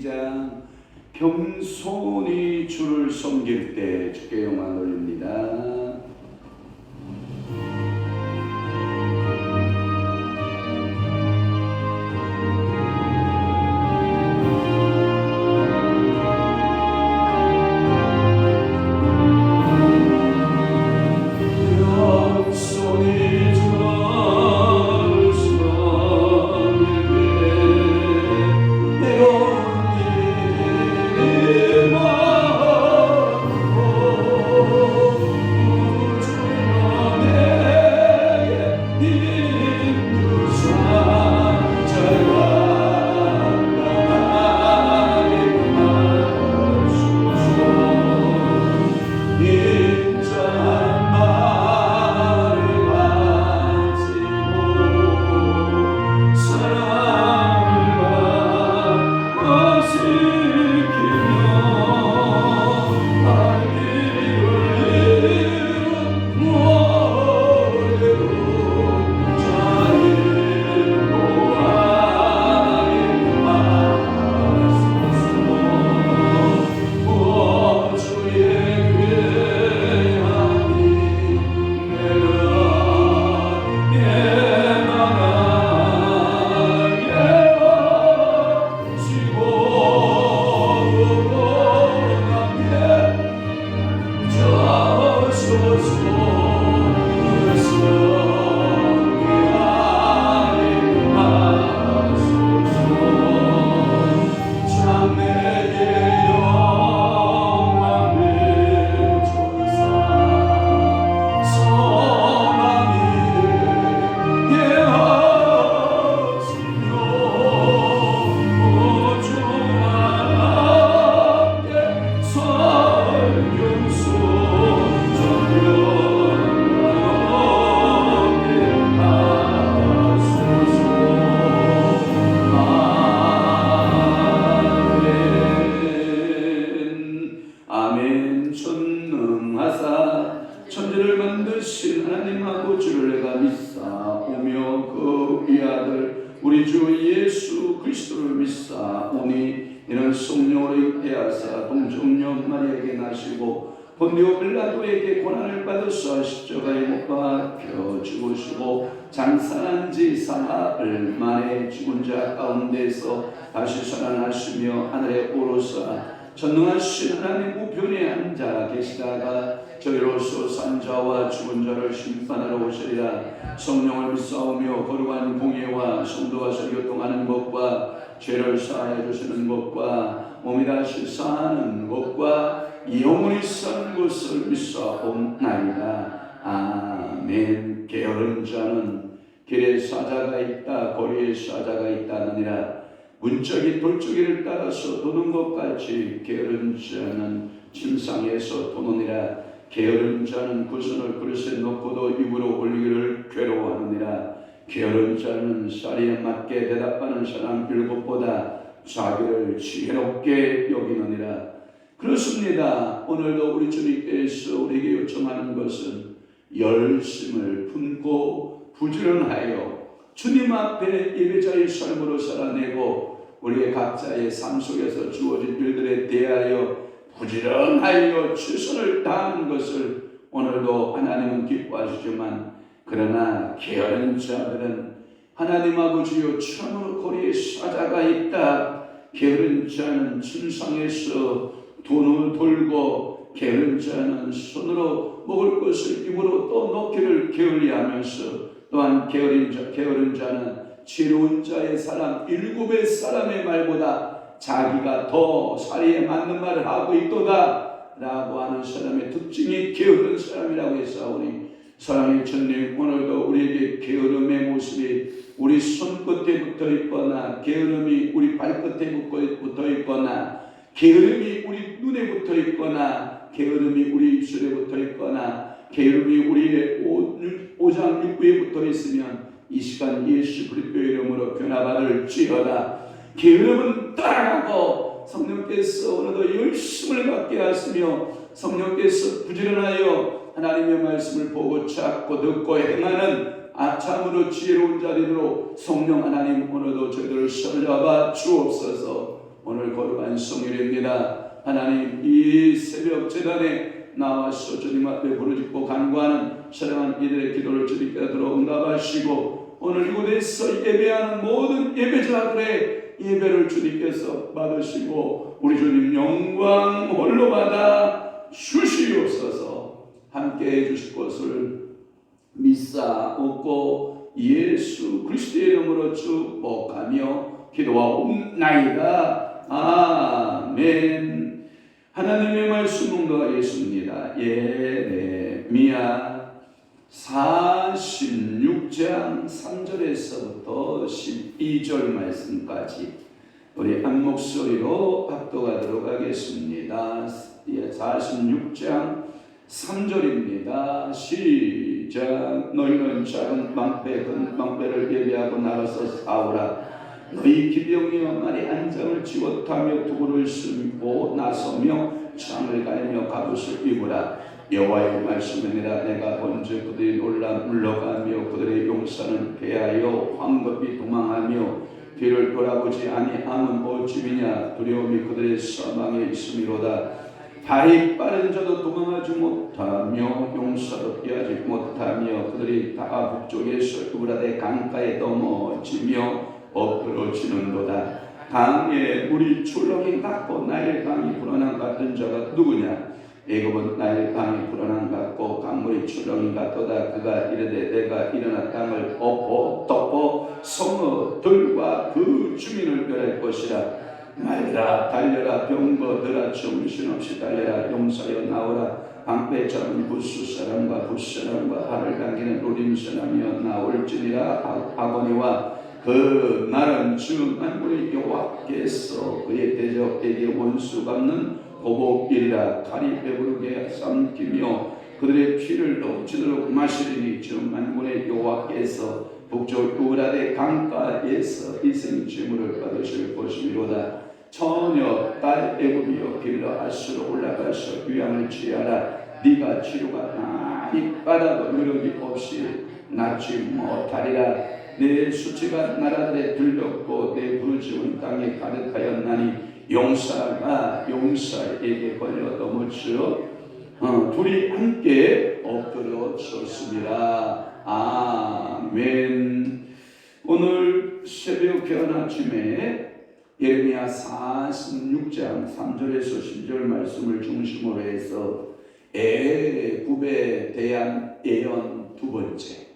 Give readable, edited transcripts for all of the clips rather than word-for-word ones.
시작. 겸손히 주를 섬길 때 주께 영광 돌립니다. 천지를 만드신 하나님하고 주를 내가 믿사오며 그 위아들 우리 주 예수 그리스도를 믿사오니 이는 성령으로 잉태하사 동정녀 마리아에게 나시고 본디오 빌라도에게 고난을 받으사 십자가에 못 박혀 죽으시고 장사한 지 사흘 만에 죽은 자 가운데서 다시 살아나시며 하늘에 오르사 전능하신 하나님 우편에 앉아 계시다가 저희로서 산자와 죽은 자를 심판하러 오시리라. 성령을 믿사오며 거룩한 공예와 성도와 교통하는 것과 죄를 사하여 주시는 것과 몸이 다시 사는 것과 영원히 사는 것을 믿사옵나이다. 아멘. 게으른 자는 길에 사자가 있다 거리에 사자가 있다느니라. 문짝이 돌쪽이를 따라서 도는 것 같이 게으른 자는 침상에서 도느니라. 게으른 자는 그 손을 그릇에 넣고도 입으로 올리기를 괴로워하느니라. 게으른 자는 쌀에 맞게 대답하는 사람 7보다 자기를 지혜롭게 여기느니라. 그렇습니다. 오늘도 우리 주님께서 우리에게 요청하는 것은 열심을 품고 부지런하여 주님 앞에 예배자의 삶으로 살아내고 우리의 각자의 삶 속에서 주어진 일들에 대하여 부지런하여 최선을 다하는 것을 오늘도 하나님은 기뻐하시지만 그러나 게으른 자들은 하나님 아버지여 참으로 거리에 사자가 있다. 게으른 자는 침상에서 돈을 돌고 게으른 자는 손으로 먹을 것을 입으로 또 넣기를 게을리하면서 또한 게으른 자는 지혜로운 자의 사람 7의 사람의 말보다 자기가 더 사리에 맞는 말을 하고 있도다 라고 하는 사람의 특징이 게으른 사람이라고 했사오니 사랑의 천님 오늘도 우리에게 게으름의 모습이 우리 손끝에 붙어 있거나 게으름이 우리 발끝에 붙어 있거나 게으름이 우리 눈에 붙어 있거나 게으름이 우리 입술에 붙어 있거나 게으름이 우리의 오장 육부에 붙어 있으면 이 시간 예수 그리스도의 이름으로 변화받을지어다. 게으름은 떠나가고 성령께서 오늘도 열심을 갖게 하시며 성령께서 부지런하여 하나님의 말씀을 보고 찾고 듣고 행하는 참으로 지혜로운 자리로 성령 하나님 오늘도 저희들을 사로잡아 주옵소서. 오늘 거룩한 성일입니다. 하나님, 이 새벽 재단에 나와서 주님 앞에 부르짖고 간구하는 사랑하는 이들의 기도를 주님께 응답하시고, 오늘 이곳에서 예배하는 모든 예배자들의 예배를 주님께서 받으시고, 우리 주님 영광 홀로 받아 주시옵소서. 함께 해주실 것을 믿사옵고 예수 그리스도의 이름으로 축복하며 기도하옵나이다. 아멘. 하나님의 말씀은 그가 예수입니다. 예레미야 46장 3절에서부터 12절 말씀까지 우리 한 목소리로 합독하도록 하겠습니다. 46장 3절입니다. 시작. 너희는 작은 방패 큰 방패를 예비하고 나가서 싸우라. 너희 기병이여 말이 안장을 지웠다며 두구를 쓰고 나서며 창을 갈며 갑옷을 입으라. 여호와의 말씀이니라. 내가 본즉 그들이 놀라 물러가며 그들의 용사는 패하여 황급히 도망하며 뒤를 돌아보지 아니함은 어찌미냐. 두려움이 그들의 사방에 있음이로다. 발이 빠른 자도 도망하지 못하며 용사도 피하지 못하며 그들이 다 북쪽에서 유브라데 강가에 넘어지며 엎드러지는도다. 강에 물이 출렁이 같고 나일 강이 불어난 같은 자가 누구냐. 애굽은 나일 강이 불어난 같고 강물이 출렁이 같도다. 그가 이르되 내가 일어나 땅을 엎어 성어 들과 그 주민을 멸할 것이라. 말라 달려라 병거들아 정신없이 달려라. 용사여 나오라. 방패 잡은 부수사람과 붓사람과 발을 당기는 노림사람이여 나올지니라. 아버니와 그 날은 주 만군의 여호와께서 그의 대적에게 원수 갚는 보복일이라. 칼이 배부르게 삼키며 그들의 피를 넘치도록 마시리니 주 만군의 여호와께서 북쪽 유브라데 강가에서 희생 제물을 받으실 것이미로다. 처녀 딸 애굽이여 길러 아수로 올라가서 유향을 취하라. 네가 치료가 많이 받아도 노력이 없이 낫지 못하리라. 내 수치가 나라들에 들렸고 내 부르짖은 땅에 가득하였나니 용사가 용사에게 걸려 넘어져 둘이 함께 엎드려졌습니다. 아멘. 오늘 새벽 깨어난 아침에 예레미야 46장 3절에서 10절 말씀을 중심으로 해서 애굽에 대한 예언 두 번째,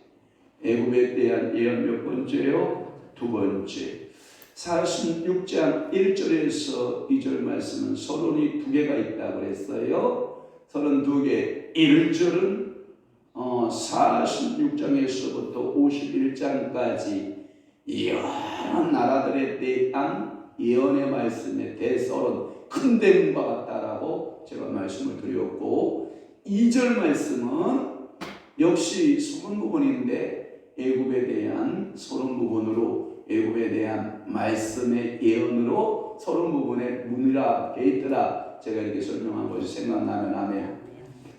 애굽에 대한 예언 몇 번째요? 두 번째. 46장 1절에서 2절 말씀은 서론이 두 개가 있다고 했어요. 서론 두 개. 1절은 46장에서부터 51장까지 여러 나라들에 대한 예언의 말씀에 대서론 큰 댐과 같다라고 제가 말씀을 드렸고, 2절 말씀은 역시 서론 부분인데 애굽에 대한 서론 부분으로, 애굽에 대한 말씀의 예언으로 서론 부분에 문이라 게이트라 제가 이렇게 설명한 것이 생각나면 아멘.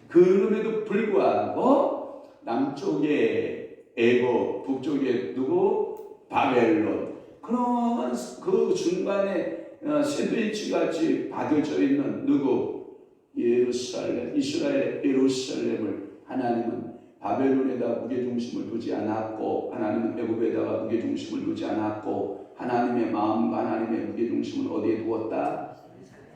그럼에도 불구하고 남쪽에 애굽, 북쪽에 누구? 바벨론. 그런 그 중간에 샌드위치 같이 받여져 있는 누구? 예루살렘, 이스라엘의 예루살렘을 하나님은 바벨론에다 무게중심을 두지 않았고, 하나님은 애굽에다가 무게중심을 두지 않았고, 하나님의 마음과 하나님의 무게중심을 어디에 두었다?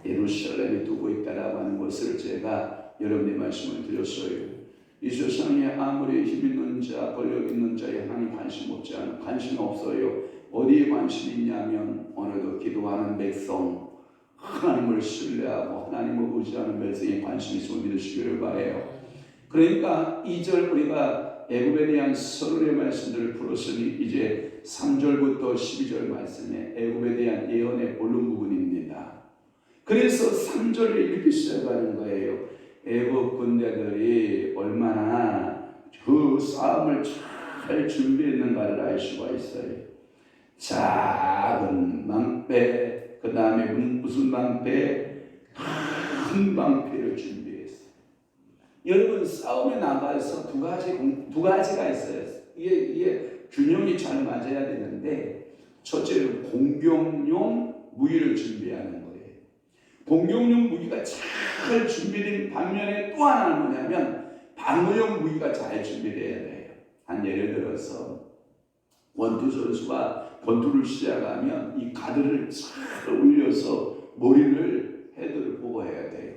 예루살렘에 두고 있다라고 하는 것을 제가 여러분의 말씀을 드렸어요. 이 세상에 아무리 힘 있는 자, 권력 있는 자에 하나님 관심 없어요. 어디에 관심이 있냐면 오늘도 기도하는 백성, 하나님을 신뢰하고 하나님을 의지하는 백성에 관심이 있음을 믿으시기를 바라요. 그러니까 2절 우리가 애굽에 대한 서론의 말씀들을 풀었으니 이제 3절부터 12절 말씀에 애굽에 대한 예언의 본론 부분입니다. 그래서 3절에 이렇게 시작하는 거예요. 애굽 군대들이 얼마나 그 싸움을 잘 준비했는가를 알 수가 있어요. 작은 방패, 그 다음에 무슨 방패? 큰 방패를 준비했어요. 여러분, 싸움에 나가서 두 가지가 있어요. 이게 균형이 잘 맞아야 되는데, 첫째는 공격용 무기를 준비하는 거예요. 공격용 무기가 잘 준비된 반면에 또 하나는 뭐냐면 방어용 무기가 잘 준비되어야 돼요. 한 예를 들어서 권투 선수가 권투를 시작하면 이 가드를 잘 올려서 머리를 헤드를 보호해야 돼요.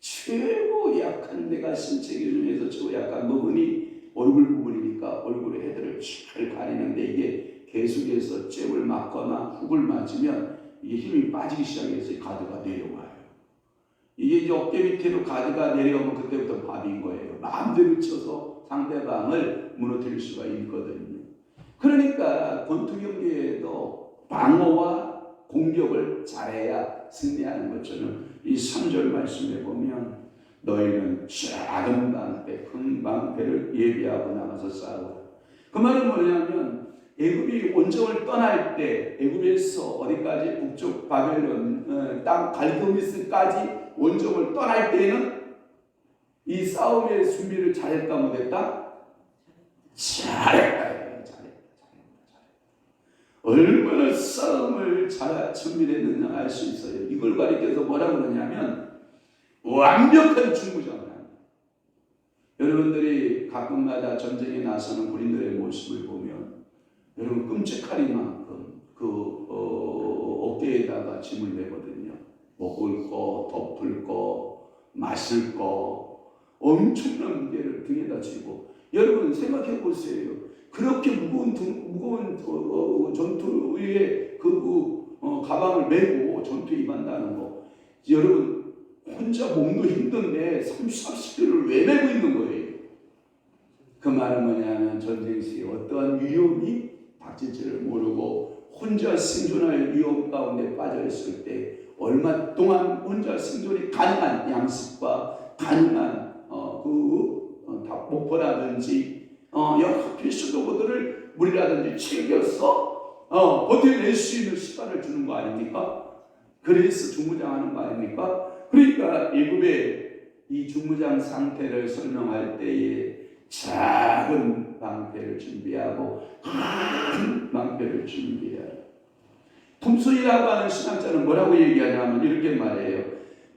최고 약한 데가 신체 기준에서 최고 약한 부분이 얼굴 부분이니까 얼굴에 헤드를 잘 가리는데 이게 계속해서 잽을 맞거나 훅을 맞으면 이게 힘이 빠지기 시작해서 가드가 내려와요. 이게 이제 어깨 밑으로 가드가 내려오면 그때부터 밥인 거예요. 마음대로 쳐서 상대방을 무너뜨릴 수가 있거든요. 그러니까 권투 경기에도 방어와 공격을 잘해야 승리하는 것처럼 이 3절 말씀에 보면 너희는 작은 방패, 큰 방패를 예비하고 나가서 싸우라. 그 말은 뭐냐면 애굽이 원정을 떠날 때 애굽에서 어디까지 북쪽 바벨론 땅 갈그미스까지 원정을 떠날 때에는 이 싸움의 준비를 잘했다 못했다? 잘했다. 얼마나 싸움을 잘 준비했느냐 알 수 있어요. 이걸 가리켜서 뭐라고 그러냐면 완벽한 중무장을 합니다. 여러분들이 가끔마다 전쟁에 나서는 군인들의 모습을 보면 여러분 끔찍하리만큼 어깨에다가 짐을 메거든요. 먹을 거, 덮을 거, 마실 거 엄청난 무게를 등에다 지고 여러분 생각해 보세요. 그렇게 무거운 전투의 가방을 메고 전투에 임한다는 거. 여러분 혼자 몸도 힘든데 30kg를 왜 메고 있는 거예요? 그 말은 뭐냐면 전쟁 시에 어떠한 위험이 닥칠지를 모르고 혼자 생존할 위험 가운데 빠져 있을 때 얼마 동안 혼자 생존이 가능한 양식과 가능한 목포라든지 여러 필수 도구들을 물이라든지 챙겨서 버텨낼 수 있는 시간을 주는 거 아닙니까? 그래서 중무장하는 거 아닙니까? 그러니까 애굽의 이 중무장 상태를 설명할 때에 작은 방패를 준비하고 큰 방패를 준비해야 해요. 품수이라고 하는 신학자는 뭐라고 얘기하냐면 이렇게 말해요.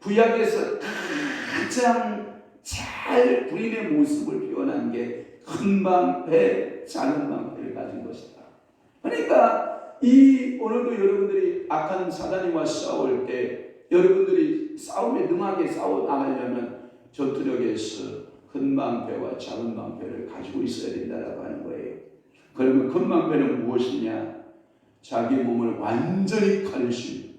구약에서 가장 잘 군인의 모습을 표현한 게 큰 방패, 작은 방패를 가진 것이다. 그러니까 오늘도 여러분들이 악한 사단이와 싸울 때 여러분들이 싸움에 능하게 싸워 나가려면 전투력에서 큰 방패와 작은 방패를 가지고 있어야 된다라고 하는 거예요. 그러면 큰 방패는 무엇이냐? 자기 몸을 완전히 가릴 수 있는,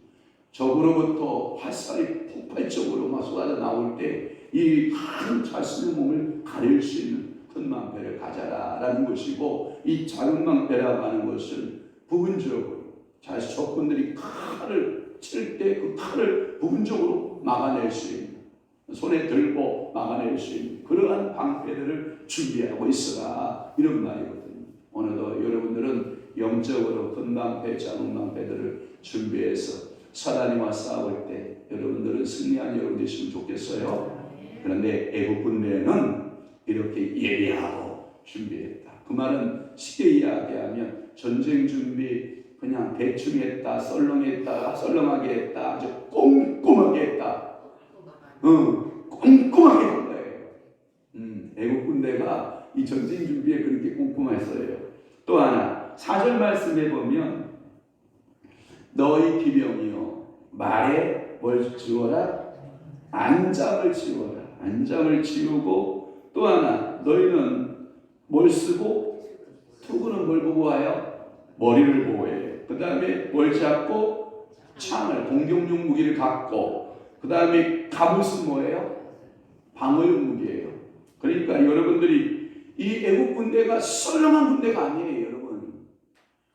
적으로부터 화살이 폭발적으로 막 쏟아져 나올 때 이 큰 자신의 몸을 가릴 수 있는 큰 방패를 가져라라는 것이고, 이 작은 방패라고 하는 것은 부분적으로 자신 적군들이 칼을 칠 때 그 칼을 부분적으로 막아낼 수 있는, 손에 들고 막아낼 수 있는 그러한 방패들을 준비하고 있어라, 이런 말이거든요. 오늘도 여러분들은 영적으로 큰 방패, 작은 방패들을 준비해서 사단이와 싸울 때 여러분들은 승리한 여러분 되시면 좋겠어요. 그런데 애국 군대는 이렇게 예비하고 준비했다. 그 말은 쉽게 이야기하면 전쟁 준비 그냥 대충 했다, 썰렁하게 했다, 아주 꼼꼼하게 했다. 꼼꼼하게 한 거예요. 애국 군대가 이 전쟁 준비에 그렇게 꼼꼼했어요. 또 하나 4절 말씀에 보면 너희 기병이여 말에 뭘 지워라? 안장을 지워라. 안장을 지우고, 또 하나 너희는 뭘 쓰고? 투구는 뭘 보호하여? 머리를 보호해요. 그 다음에 뭘 잡고? 창을, 공격용 무기를 갖고, 그 다음에 갑옷은 뭐예요? 방어용 무기예요. 그러니까 여러분들이 이 애국 군대가 썰렁한 군대가 아니에요. 여러분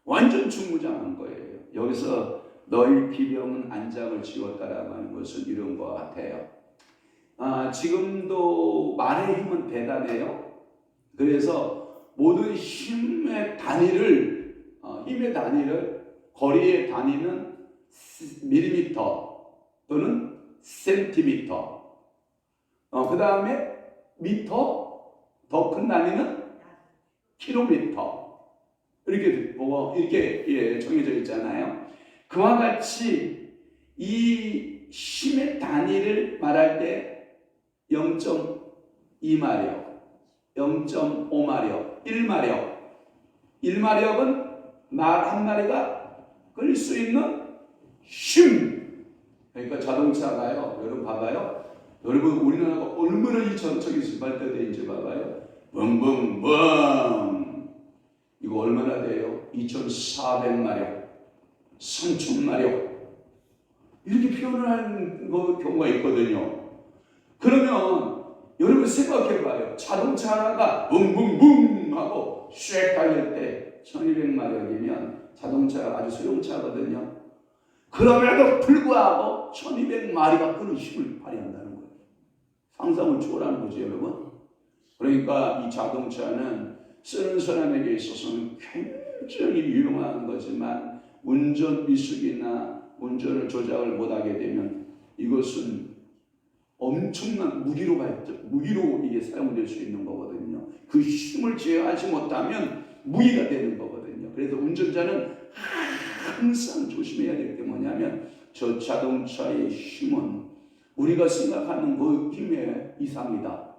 완전 중무장한 거예요. 여기서 너희 기병은 안장을 지웠다라고 하는 것은 이런 것 같아요. 지금도 말의 힘은 대단해요. 그래서 모든 힘의 단위를 거리의 단위는 밀리미터 또는 센티미터. 그 다음에 미터, 더 큰 단위는 킬로미터. 이렇게 정해져 있잖아요. 그 그와 같이 이 힘의 단위를 말할 때 0.2마력, 0.5마력, 1마력. 1마력은 말 한 마리가 끌 수 있는 힘. 그러니까 자동차가요. 여러분 봐봐요. 여러분 우리나라가 얼마나 이 전적이 발달되는지 봐봐요. 붕붕붕. 이거 얼마나 돼요? 2,400마력, 3,000마력. 이렇게 표현을 하는 경우가 있거든요. 그러면 여러분 생각해봐요. 자동차 하나가 붕붕붕 하고 쉐 달릴 때 1200마력이면 자동차가 아주 소형차거든요. 그럼에도 불구하고 1200마리가 끄는 힘을 발휘한다는 거예요. 상상을 초월하는 거죠, 여러분. 그러니까 이 자동차는 쓰는 사람에게 있어서는 굉장히 유용한 거지만 운전 미숙이나 운전을 조작을 못하게 되면 이것은 엄청난 무기로 이게 사용될 수 있는 거거든요. 그 힘을 제어하지 못하면 무기가 되는 거거든요. 그래서 운전자는 항상 조심해야 될 게 뭐냐면 저 자동차의 힘은 우리가 생각하는 그 힘의 이상이다.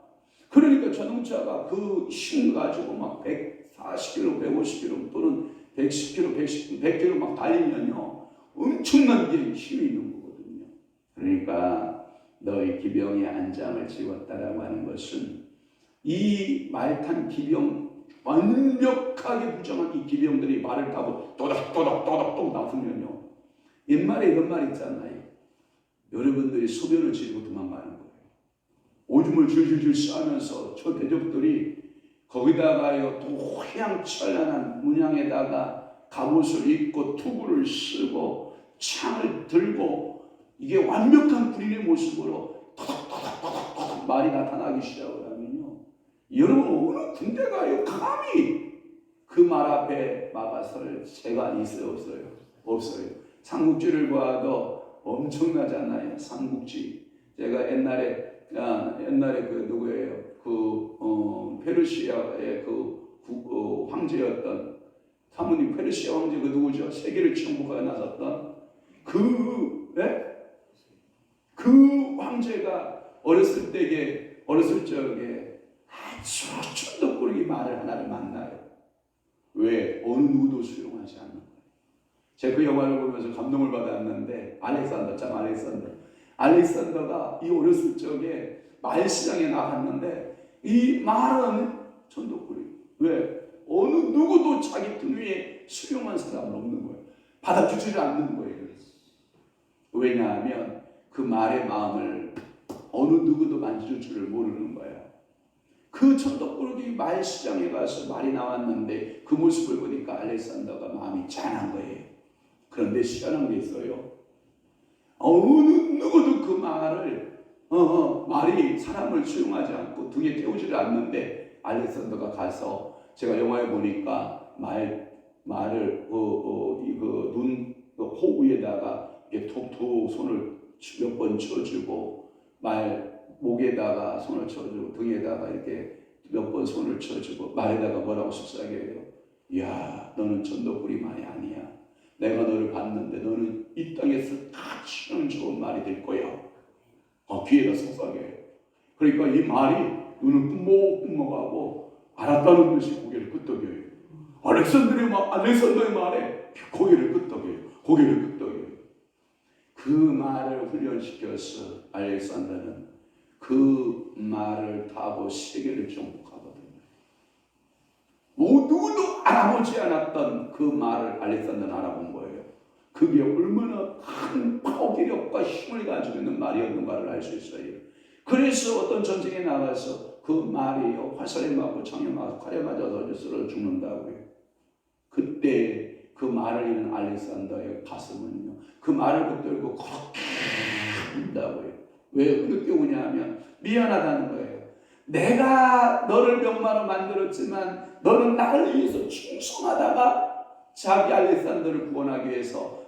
그러니까 자동차가 그 힘 가지고 막 140km, 150km 또는 110km, 100km 막 달리면요. 엄청난 게 힘이 있는 거거든요. 그러니까 너의 기병이 안장을 지웠다라고 하는 것은 이 말탄 기병 완벽하게 부정한 이 기병들이 말을 타고 또닥또닥또닥 나서면요. 옛말에 이런 말 있잖아요. 여러분들이 소변을 지르고 도망가는 거예요. 오줌을 줄줄줄 싸면서 저 대적들이 거기다가요 또 휘황찬란한 문양에다가 갑옷을 입고 투구를 쓰고 창을 들고 이게 완벽한 군인의 모습으로 토닥토닥토닥토닥 말이 나타나기 시작을 하면요. 여러분 어느 군대가요 감히 그 말 앞에 막아설 새가 있어요 없어요? 없어요. 삼국지를 봐도 엄청나잖아요. 삼국지. 제가 옛날에 그 누구예요? 페르시아의 황제였던 사모님 페르시아 황제 그 누구죠? 세계를 정복하여 나섰던 그 황제가 어렸을 적에 아주 천덕꾸러기 말을 하나를 만나요. 왜? 어느 누구도 수용하지 않는 거예요. 제가 그 영화를 보면서 감동을 받았는데 알렉산더가 이 어렸을 적에 말시장에 나갔는데 이 말은 천덕꾸러기. 왜? 어느 누구도 자기 등 위에 수용한 사람은 없는 거예요. 받아주지 않는 거예요. 왜냐하면 그 말의 마음을 어느 누구도 만져줄 줄을 모르는 거예요. 그 천덕꾸러기 말시장에 가서 말이 나왔는데 그 모습을 보니까 알렉산더가 마음이 짠한 거예요. 그런데 희한한 게 있어요. 어느 누구도 그 말이 사람을 수용하지 않고 등에 태우지를 않는데 알렉산더가 가서 제가 영화에 보니까 말을 눈 호 위에다가 이렇게 톡톡 손을 몇 번 쳐주고 말 목에다가 손을 쳐주고 등에다가 이렇게 몇 번 손을 쳐주고 말에다가 뭐라고 속삭여요. 야, 너는 천덕꾸러기만이 아니야. 내가 너를 봤는데 너는 이 땅에서 가장 좋은 말이 될 거야. 귀에다 속삭여요. 그러니까 이 말이 눈을 뿜먹뿜먹하고 알았다는 듯이 고개를 끄덕여요. 알렉산더의 말에 고개를 끄덕여요. 그 말을 훈련시켜서 알렉산더는 그 말을 타고 세계를 정복하거든요. 누구도 알아보지 않았던 그 말을 알렉산더는 알아본 거예요. 그게 얼마나 큰 파괴력과 힘을 가지고 있는 말이었는가를 알 수 있어요. 그래서 어떤 전쟁에 나가서 그 말이 화살에 맞고 창에 맞고 칼에 맞아서 쓰러 죽는다고요. 그때 그 말을 잃은 알렉산더의 가슴은요, 그 말을 붙들고 그렇게 운다고요. 왜 그렇게 우냐면 미안하다는 거예요. 내가 너를 병마로 만들었지만 너는 나를 위해서 충성하다가 자기 알렉산더를 구하기 위해서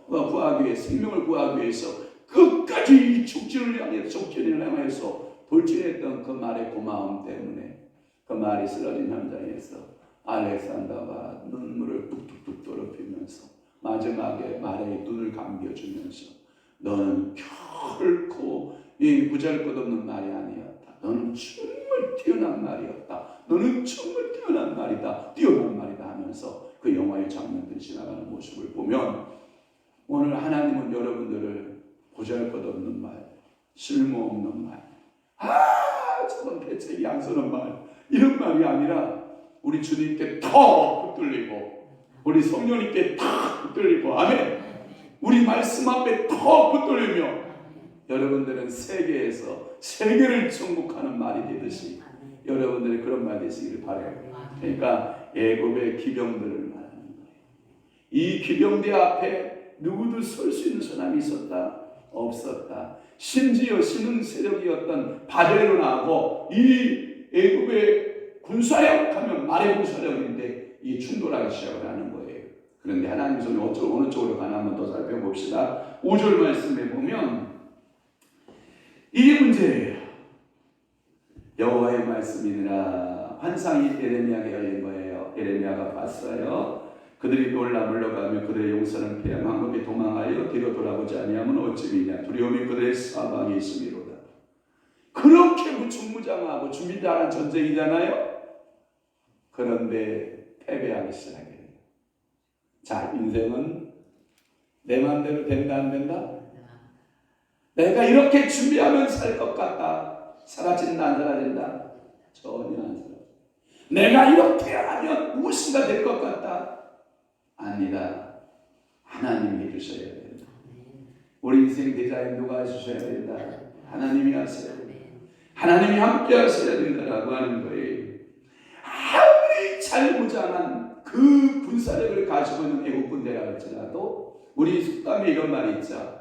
생명을 구하기 위해서 끝까지 적진을 향해서 돌진했던 그 말의 고마움 때문에 그 말이 쓰러진 현장에서 알렉산더가 눈물을 뚝뚝뚝 떨어뜨리면서 마지막에 말에 눈을 감겨주면서 너는 결코 이 보잘것없는 말이 아니었다. 너는 정말 뛰어난 말이었다. 너는 정말 뛰어난 말이다. 뛰어난 말이다 하면서 그 영화의 장면들이 지나가는 모습을 보면 오늘 하나님은 여러분들을 보잘것없는 말, 쓸모없는 말, 저건 대책이 안 서는 말, 이런 말이 아니라 우리 주님께 더 붙들리고 우리 성령님께 더 붙들리고 아멘. 우리 말씀 앞에 더 붙들리며 여러분들은 세계에서 세계를 정복하는 말이 되듯이 여러분들이 그런 말이 되시기를 바라요. 그러니까 애굽의 기병들을 말하는 거예요. 이 기병대 앞에 누구도 설 수 있는 사람이 있었다? 없었다. 심지어 신흥 세력이었던 바벨론하고 이 애굽의 군사력 하면 말의 군사력인데 이 충돌하기 시작을 하는 거예요. 그런데 하나님 손이 어느 쪽으로 가나 한번 더 살펴봅시다. 5절 말씀에 보면 이게 문제예요. 여호와의 말씀이니라. 환상이 에레미야에게 열린 거예요. 에레미야가 봤어요. 그들이 놀라 물러가며 그들의 용사는 피해 망국에 도망하여 뒤로 돌아보지 아니하면 어찌미냐. 두려움이 그들의 사방에 있음이로다. 그렇게 무충무장하고 준비다한 전쟁이잖아요. 그런데 패배하기 시작해요. 자, 인생은 내 마음대로 된다 안 된다? 내가 이렇게 준비하면 살 것 같다. 사라진다 안 사라진다? 전혀 안 사라진다. 내가 이렇게 하면 무엇인가 될 것 같다? 아니다. 하나님이 해주셔야 된다. 우리 인생 디자인 누가 해주셔야 된다? 하나님이 하셔야 된다. 하나님이 함께 하셔야 된다라고 하는 거예요. 아무리 잘 무장한 그 군사력을 가지고 있는 애국 군대라 할지라도 우리 속담에 이런 말이 있죠.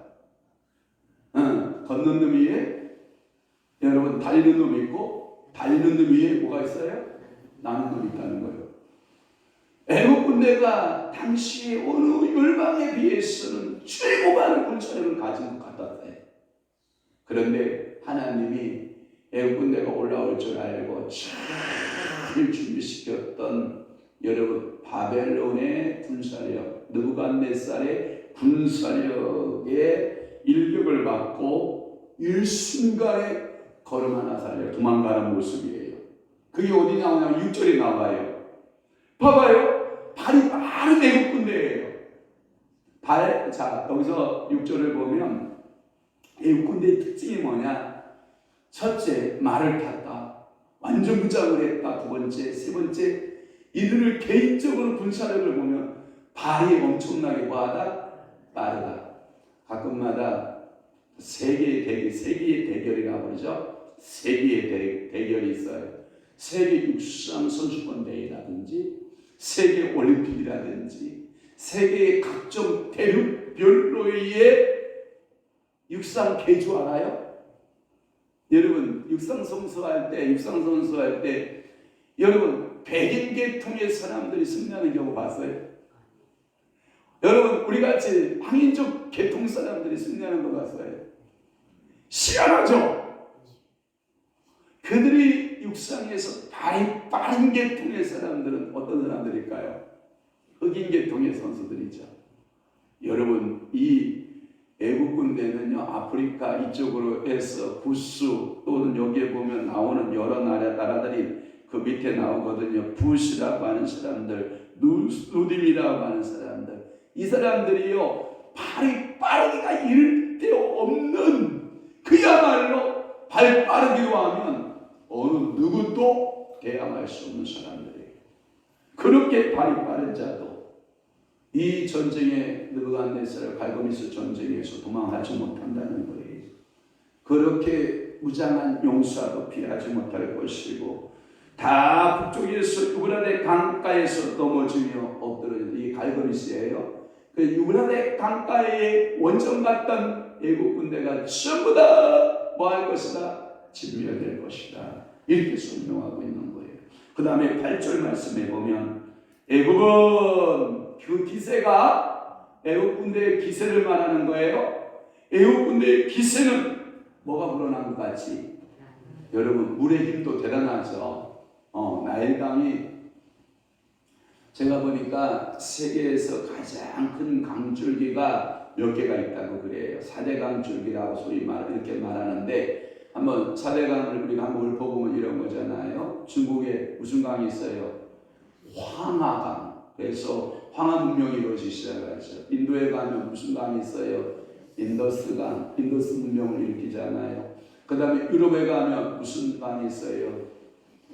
걷는 놈 위에 여러분 달리는 놈이 있고 달리는 놈 위에 뭐가 있어요? 나는 놈이 있다는 거예요. 애국 군대가 당시 어느 열방에 비해서는 최고 많은 군사력을 가진 것 같았어요. 그런데 하나님이 애국 군대가 올라올 줄 알고 잘 준비시켰던 여러분 바벨론의 군사력, 느부갓네살의 군사력의 일격을 받고 일순간에 걸음 하나 살려 도망가는 모습이에요. 그게 어디 나오냐면 6절에 나와요. 봐봐요. 발이 빠른 애국 군대예요. 자, 여기서 6절을 보면 애국 군대의 특징이 뭐냐? 첫째, 말을 탔다. 완전 무장을 했다. 두 번째, 세 번째, 이들을 개인적으로 군사력을 보면 발이 엄청나게 뭐하다? 빠르다. 가끔마다 세계의 대결이라고 그러죠. 세계의 대결이 있어요. 세계 육상 선수권 대회라든지 세계 올림픽이라든지 세계의 각종 대륙별로의 육상 개주 알아요? 여러분 육상 선수 할 때 여러분 100인계통의 사람들이 승리하는 경우 봤어요? 여러분 우리같이 황인족 계통 사람들이 승리하는 거 봤어요? 희한하죠? 그들이 육상에서 발이 빠른 계통의 사람들은 어떤 사람들일까요? 흑인 계통의 선수들이죠. 여러분 이 애국 군대는요 아프리카 이쪽으로 해서 부스 또는 여기에 보면 나오는 여러 나라들이 그 밑에 나오거든요. 부시라고 하는 사람들, 누딤이라고 하는 사람들, 이 사람들이요 발이 빠르기가 이를 데 없는 그야말로 발 빠르기로 하면 어느 누구도 대항할 수 없는 사람들이에요. 그렇게 발이 빠른 자도 이 전쟁에 느부갓네살 갈고미스 전쟁에서 도망하지 못한다는 거예요. 그렇게 무장한 용사도 피하지 못할 것이고 다 북쪽에서 유브라데 강가에서 넘어지며 엎드려진 이 갈고미스예요. 그 유브라데 강가에 원정 갔던 애국 군대가 전부 다 뭐 할 것이다? 진멸될 것이다. 이렇게 설명하고 있는 거예요. 그 다음에 8절 말씀에 보면 애국은 그 기세가 애국 군대의 기세를 말하는 거예요. 애국 군대의 기세는 뭐가 불어난 것 같이 여러분 물의 힘도 대단하죠. 나일강이 제가 보니까 세계에서 가장 큰 강줄기가 몇 개가 있다고 그래요. 4대 강줄기라고 소위 이렇게 말하는데, 한번 4대 강을 우리가 한번 읊어보면 이런 거잖아요. 중국에 무슨 강이 있어요? 황하강. 그래서 황하 문명이 이루어지기 시작하죠. 인도에 가면 무슨 강이 있어요? 인더스강. 인더스 문명을 일으키잖아요. 그 다음에 유럽에 가면 무슨 강이 있어요?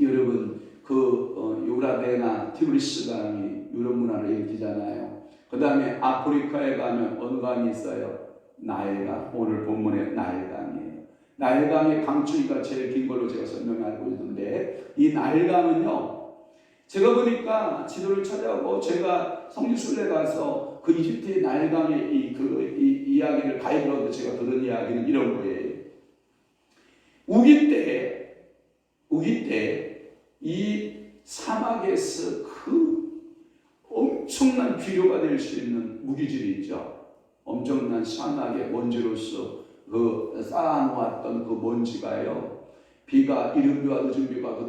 여러분 유라데나 티그리스 강이 유럽 문화를 일으키잖아요. 그 다음에 아프리카에 가면 어느 강이 있어요? 나일강. 오늘 본문의 나일강이에요. 나일강의 강줄기가 제일 긴 걸로 제가 설명하고 있는데, 이 나일강은요, 제가 보니까 지도를 찾아보고 제가 성지순례 가서 그 이집트의 나일강의 이 이야기를 가이드로도 제가 들은 이야기는 이런 거예요. 우기 때 이 사막에서 그 엄청난 비료가 될 수 있는 무기질이 있죠. 엄청난 사막의 먼지로서 그 쌓아놓았던 그 먼지가요, 비가 이른 비와 늦은 비가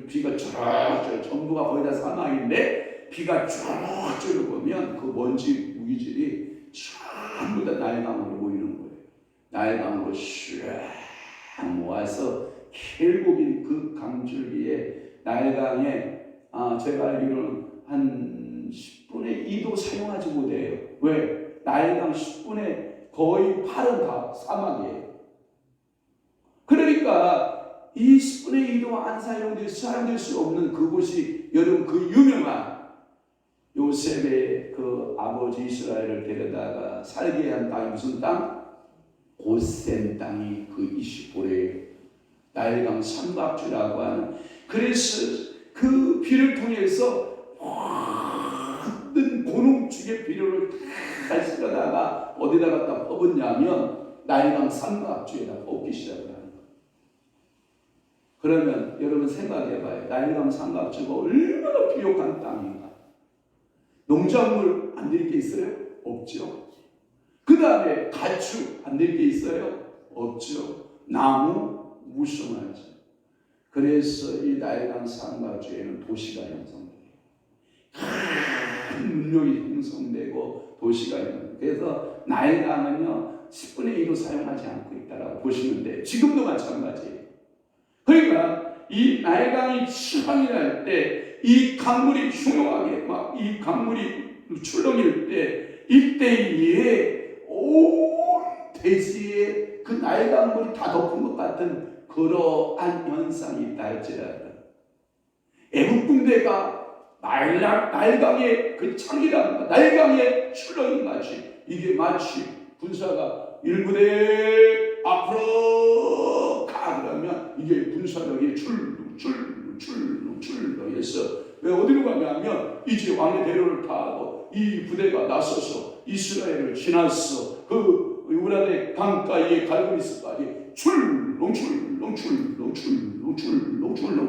비가 쫙쫙 전부가 거의 다 사막인데 비가 쫙쫙 보면 그 먼지 무기질이 전부 다 나일강으로 모이는 거예요. 나일강으로 쫙 모아서 결국인 그 강줄기에 나일강에 제가 알기로는 한 10분의 2도 사용하지 못해요. 왜? 나일강 10분의 거의 8은 다 사막이에요. 그러니까 이 10분의 2도 안 사용될 수 없는 그곳이 여러분 그 유명한 요셉의 그 아버지 이스라엘을 데려다가 살게 한 땅이 무슨 땅? 고센 땅이 그 25래 나일강 삼각주라고 하는. 그래서 그 비를 통해서 모든 고농축의 비료를 다 실어다가 어디다 갖다 퍼붓냐면 나일강 삼각주에다 퍼붓기 시작을 하는 거예요. 그러면 여러분 생각해봐요. 나일강 삼각주가 얼마나 비옥한 땅인가. 농작물 안 될 게 있어요? 없죠. 그 다음에 가축 안 될 게 있어요? 없죠. 나무 무성하죠. 그래서 이 나일강 삼각주에는 도시가 형성돼요. 큰 문명이 형성되고 도시가 형성돼요. 그래서 나일강은요 10분의 2도 사용하지 않고 있다라고 보시면 돼요. 지금도 마찬가지예요. 그러니까 이 나일강이 추방이 날 때, 이 강물이 흉흉하게 막 이 강물이 출렁일 때, 이때에 온 대지에 그 나일강물이 다 덮은 것 같은 그러한 현상이 있다 할지라도, 애국 군대가 나일강의 그 창이랑 나일강의 출렁이 같이, 이게 마치 군사가 1부대 앞으로 가 그러면 이게 군사력이 출렁해서 왜 어디로 가냐면 이제 왕의 대로를 타고 이 부대가 나서서 이스라엘을 지나서 그 유브라데 강가의 갈그리스까지 출렁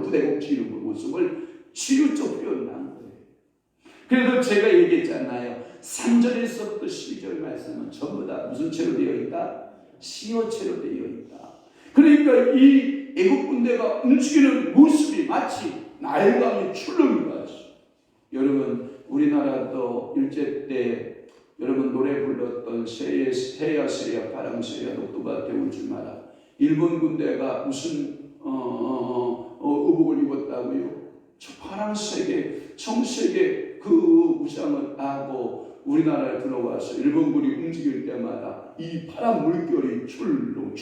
부대가 움직이는 그 모습을 치유적 표현한 거예요. 그래서 제가 얘기했잖아요. 3절에서부터 12절 말씀은 전부 다 무슨 채로 되어 있다? 시효체로 되어 있다. 그러니까 이 애국 군대가 움직이는 모습이 마치 나일강의 출렁이같이. 여러분 우리나라도 일제 때 여러분 노래 불렀던 새야 파랑새야 녹두밭에 울지 마라. 일본 군대가 무슨 의복을 입었다고요? 저 파란색의 청색의 그 무장을 하고 우리나라에 들어와서 일본군이 움직일 때마다 이 파란 물결이 출렁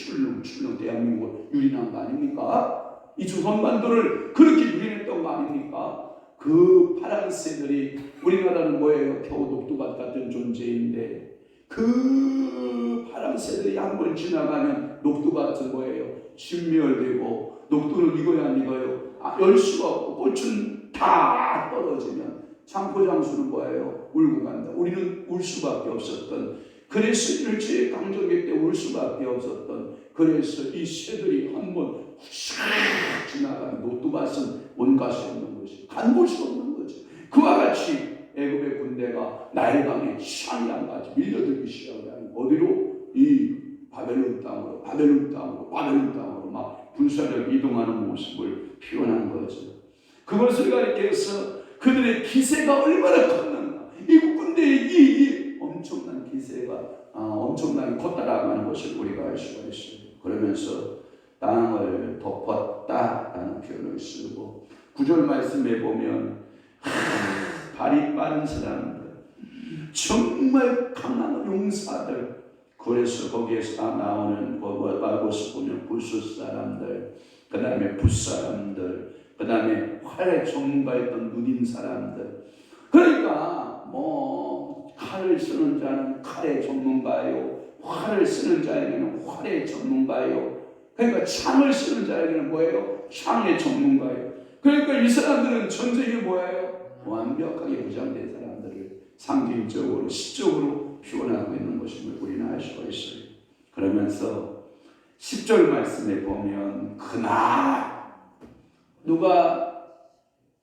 대한민국을 유린한 거 아닙니까? 이 조선반도를 그렇게 유린했던 거 아닙니까? 그 파란새들이, 우리나라는 뭐예요? 겨우 녹두밭 같은 존재인데 그 파란새들이 한번 지나가면 녹두밭은 뭐예요? 진멸되고, 녹두는 익어야 안 익어요? 열 수가 없고, 꽃은 다 떨어지면 창포장수는 뭐예요? 울고 간다. 우리는 울 수밖에 없었던, 그래서 일제 강점기 때 울 수밖에 없었던, 그래서 이 새들이 한번 싹 지나가면 녹두밭은 온갖이 없는 것이, 간볼 수 없는 거지. 그와 같이 애굽의 군대가 나일강에 샹양같이 밀려들기 시작하는, 어디로? 이 바벨론 땅으로 막 군사력 이동하는 모습을 표현한 거죠. 그것을 가리켜서 그들의 기세가 얼마나 컸는가. 이국 군대의 이 엄청난 기세가 엄청나게 컸다라고 하는 것을 우리가 알 수가 있어요. 그러면서 땅을 덮었다라는 표현을 쓰고 9절 말씀에 보면 발이 빠른 사람들, 정말 강한 용사들, 그래서 거기에서 나오는 것을 보면 부수 사람들, 그 다음에 붓사람들, 그 다음에 활의 전문가였던 누딘 사람들. 그러니까 칼을 쓰는 자는 칼의 전문가요, 활을 쓰는 자에게는 활의 전문가요, 그러니까 창을 쓰는 자에게는 뭐예요? 창의 전문가예요. 그러니까 이 사람들은 전쟁이 뭐예요? 완벽하게 무장된 사람들을 상징적으로 시적으로 표현하고 있는 것임을 우리는 알 수가 있어요. 그러면서 10절 말씀에 보면 그날 누가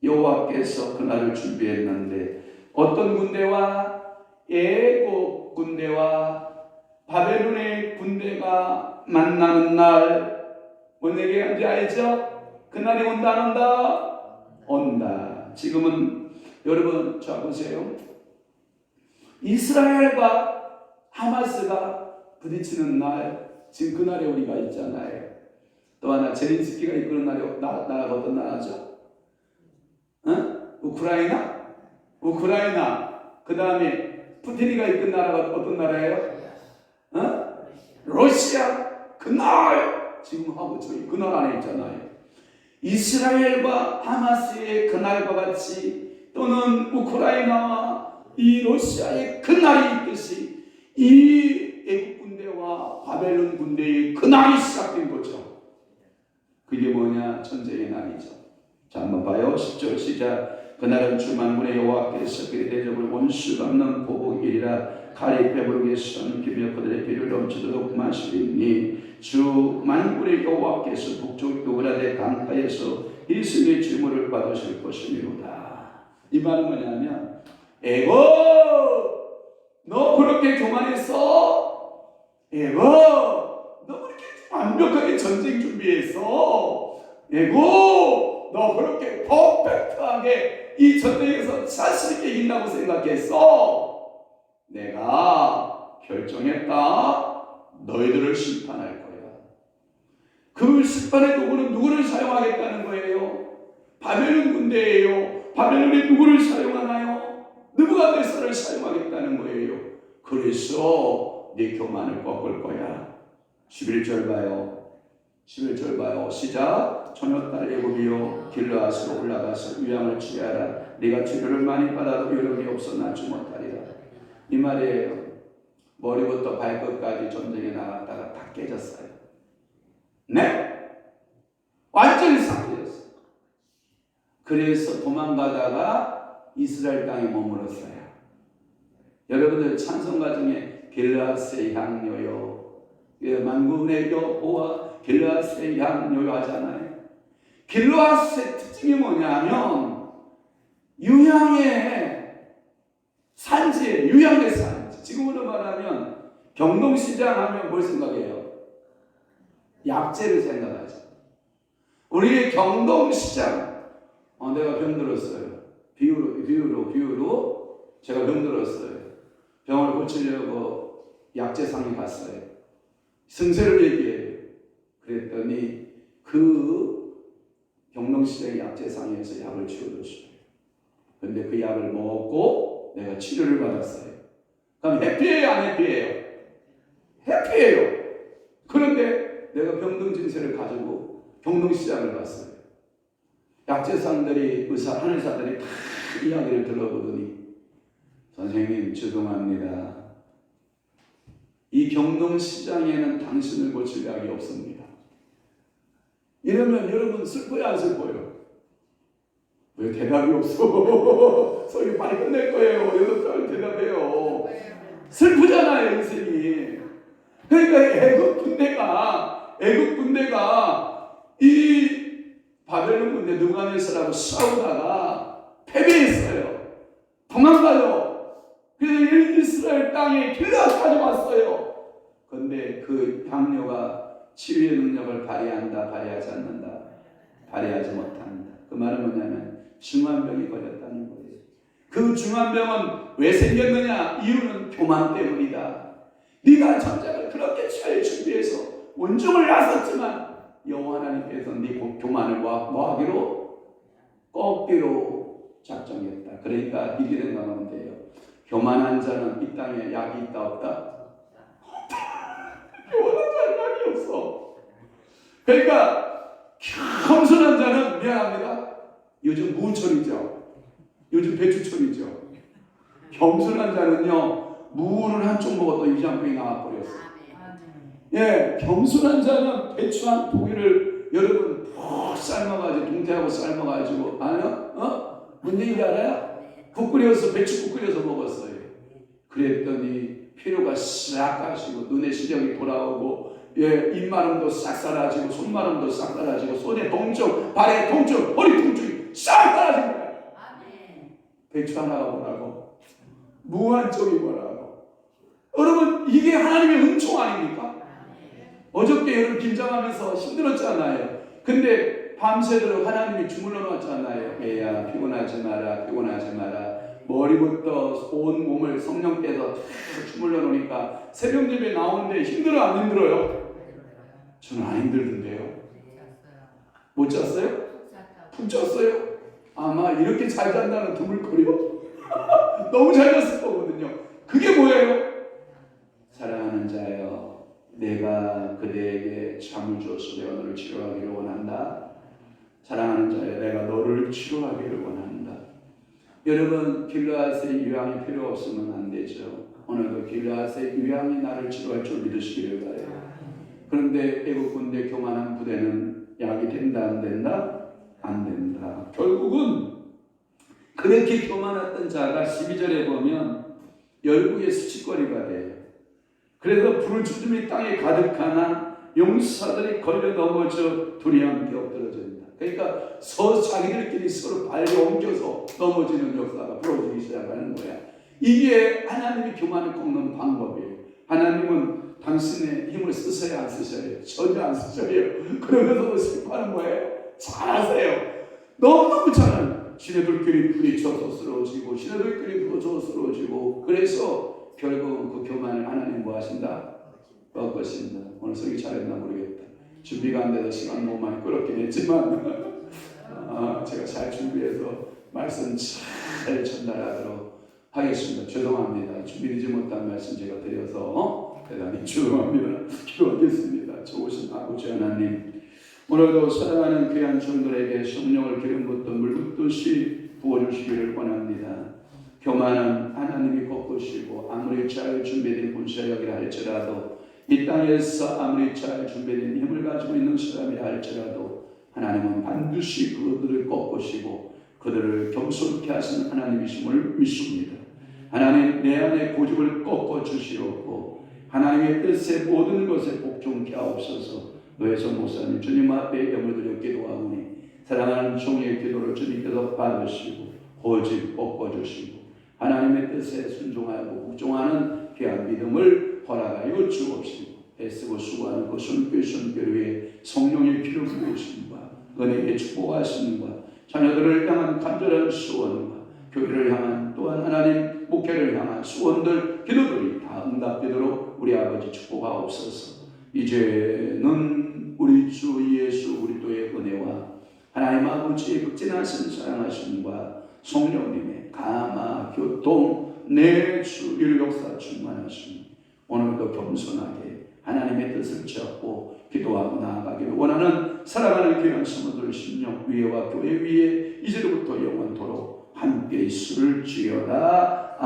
여호와께서 그날을 준비했는데 어떤 군대와 애국 군대와 바벨론의 군대가 만나는 날, 뭔 얘기인지 알죠? 그날이 온다 안 온다? 온다. 지금은 여러분 자 보세요. 이스라엘과 하마스가 부딪히는 날, 지금 그날에 우리가 있잖아요. 또 하나 제렌스키가 이끄는 나라가 어떤 나라죠? 우크라이나. 그 다음에 푸틴이가 이끈 나라가 어떤 나라예요? 러시아. 그날 지금 하고 저희 그날 안에 있잖아요. 이스라엘과 하마스의 그날과 같이 또는 우크라이나와 이 러시아의 그날이 있듯이 이 애국 군대와 바벨론 군대의 그날이 시작된 거죠. 그게 뭐냐? 전쟁의 날이죠. 자, 한번 봐요. 10절 시작. 그날은 주 만군의 여호와께서 그의 대적을 원수 갚는 보복일이라. 칼이 배부르게 선 비며 그들의 피를 넘치도록 마시리니 주 만군의 여호와께서 북쪽 요브라데 강가에서 이스라엘의 질문을 받으실 것이니로다. 이 말은 뭐냐면 애굽 너 그렇게 교만했어? 애굽 너 그렇게 완벽하게 전쟁 준비했어? 애굽 너 그렇게 퍼펙트하게 이 전쟁에서 자신있게 이긴다고 생각했어? 내가 결정했다. 너희들을 심판할 거야. 그 심판의 도구는 누구를 사용하겠다는 거예요? 바벨론 군대예요. 바벨론이 누구를 사용하나요? 느부갓네살을 사용하겠다는 거예요. 그래서 네 교만을 꺾을 거야. 11절 봐요. 11절 봐요. 시작. 처녀딸 애굽이여 길르앗으로 올라가서 위양을 취하라. 네가 치료를 많이 받아도 요령이 없어 낫지 못하리라. 이 말이에요. 머리부터 발끝까지 전쟁에 나갔다가 다 깨졌어요. 네? 완전히 싹 깨졌어요. 그래서 도망가다가 이스라엘 땅에 머물었어요. 여러분들 찬송가 중에 길르앗의 향료요, 만군의 여호와 길르앗의 향료요 하잖아요. 길르앗의 특징이 뭐냐면 유향의 산지, 유향의 산지. 지금으로 말하면 경동시장 하면 뭘 생각해요? 약재를 생각하죠. 우리의 경동시장, 내가 병들었어요. 비유로 제가 병들었어요. 병을 고치려고 약재상에 갔어요. 승세를 얘기해요. 그랬더니 그 경동시장 약재상에서 약을 치워줬어요. 그런데 그 약을 먹고 내가 치료를 받았어요. 그럼 해피해요, 안 해피해요? 해피해요. 그런데 내가 병든 증세를 가지고 경동시장을 갔어요. 약재상들이, 한의사들이 다 이야기를 들어보더니 선생님 죄송합니다. 이 경동시장에는 당신을 고칠 약이 없습니다. 이러면 여러분 슬퍼요, 안 슬퍼요? 왜 대답이 없어? 소리 빨리 끝낼 거예요. 8살 대답해요. 슬프잖아요, 인생이. 그러니까 애국 군대가 이 바벨론 군대 느부갓네살하고 싸우다가 패배했어요. 도망가요. 그래서 이스라엘 땅에 길르앗까지 왔어요. 그런데 그 향료가 치유의 능력을 발휘한다, 발휘하지 않는다? 발휘하지 못한다. 그 말은 뭐냐면 중환병이 걸렸다는 거예요. 그 중환병은 왜 생겼느냐? 이유는 교만 때문이다. 네가 전쟁을 그렇게 잘 준비해서 원중을 나섰지만 여호와 하나님께서 네 교만을 뭐하기로? 꺾기로 작정했다. 그러니까 이렇게 생각하면 돼요. 교만한 자는 이 땅에 약이 있다 없다? 교만한 자는 약이 없어. 그러니까 겸손한 자는 미안합니다. 요즘 무철이죠. 요즘 배추철이죠. 겸손한 자는요, 무를 한쪽 먹어도 위장병이 나와버렸어요. 예, 겸손한 자는 배추 한 포기를 여러분 푹 삶아가지고 동태하고 삶아가지고 아니요? 뭔 얘기인지 알아요? 국 끓여서 배추국 끓여서 먹었어요. 그랬더니 피로가 싹 가시고 눈의 시력이 돌아오고 예, 입마름도 싹 사라지고 손마름도 싹 사라지고 손에 통증, 발에 통증, 허리 통증이 싹 사라진 거예요. 배추 하나가 뭐라고? 무 한쪽이 뭐라고? 여러분 이게 하나님의 은총 아닙니까? 어저께 여러분 김장하면서 힘들었잖아요. 근데 밤새도록 하나님이 주물러 놨잖아요. 애야 피곤하지 마라, 피곤하지 마라. 머리부터 온 몸을 성령께서 주물러 놓으니까 새벽 예배 나오는데 힘들어 안 힘들어요? 저는 안 힘들던데요. 못 잤어요? 푹 잤어요? 아마 이렇게 잘 잔다는 드물거려? 너무 잘 잤을 거거든요. 그게 뭐예요? 사랑하는 자여, 내가 그대에게 잠을 줘서 내가 너를 치료하기를 원한다. 사랑하는 자여, 내가 너를 치료하기를 원한다. 여러분 길르앗의 유황이 필요 없으면 안 되죠. 오늘도 길르앗의 유황이 나를 치료할 줄 믿으시기를 바라요. 그런데 애국 군대 교만한 부대는 약이 된다 안 된다? 안 된다. 결국은 그렇게 교만했던 자가 12절에 보면 열국의 수치거리가 돼요. 그래서 불을 주름이 땅에 가득하나 용사들이 걸려 넘어져 둘이 함께 엎드러진다. 그러니까 자기들끼리 서로 발을 옮겨서 넘어지는 역사가 벌어지기 시작하는 거야. 이게 하나님이 교만을 꺾는 방법이에요. 하나님은 당신의 힘을 쓰셔야 안 쓰셔요? 전혀 안 쓰셔요. 그러면서도 슬퍼하는 거예요. 잘하세요. 너무너무 잘하는. 지네들끼리 부딪혀서 쓰러지고 지네들끼리 부딪혀서 쓰러지고 그래서 결국 그 교만을 하나님 뭐 하신다? 꺾으신다. 오늘 설교 잘했나 모르겠다. 준비가 안 돼서 시간 너무 많이 끌었긴 했지만 제가 잘 준비해서 말씀 잘 전달하도록 하겠습니다. 죄송합니다. 준비되지 못한 말씀 제가 드려서 대단히 죄송합니다. 기도하겠습니다. 좋으신 아버지 하나님, 오늘도 사랑하는 귀한 종들에게 성령을 기름 붓던 물 붓듯이 부어주시기를 원합니다. 교만은 하나님이 꺾으시고 아무리 잘 준비된 군사력이라 할지라도 이 땅에서 아무리 잘 준비된 힘을 가지고 있는 사람이라 할지라도 하나님은 반드시 그들을 꺾으시고 그들을 겸손케 하시는 하나님이심을 믿습니다. 하나님 내 안에 고집을 꺾어주시옵고 하나님의 뜻에 모든 것에 복종케 하옵소서. 노혜성 목사님 주님 앞에 영을 드려 기도하오니 사랑하는 종의 기도를 주님께서 받으시고 고집 꺾어주시고 하나님의 뜻에 순종하고 복종하는 귀한 믿음을 허락하여 주옵시고 애쓰고 수고하는 그 손길 위에 성령의 피를 부으심과 은혜의 축복하심과 자녀들을 향한 간절한 소원과 교회를 향한 또한 하나님 목회를 향한 소원들 기도들이 다 응답되도록 우리 아버지 축복하옵소서. 이제는 우리 주 예수 그리스도의 은혜와 하나님 아버지의 극진하신 사랑하심과 성령님의 감화 교통 내주 역사 충만하심 오늘도 겸손하게 하나님의 뜻을 잡고 기도하고 나아가기를 원하는 사랑하는 귀한 성도들 심령 위에와 교회 위에 이제로부터 영원토록 함께 있을 지어다.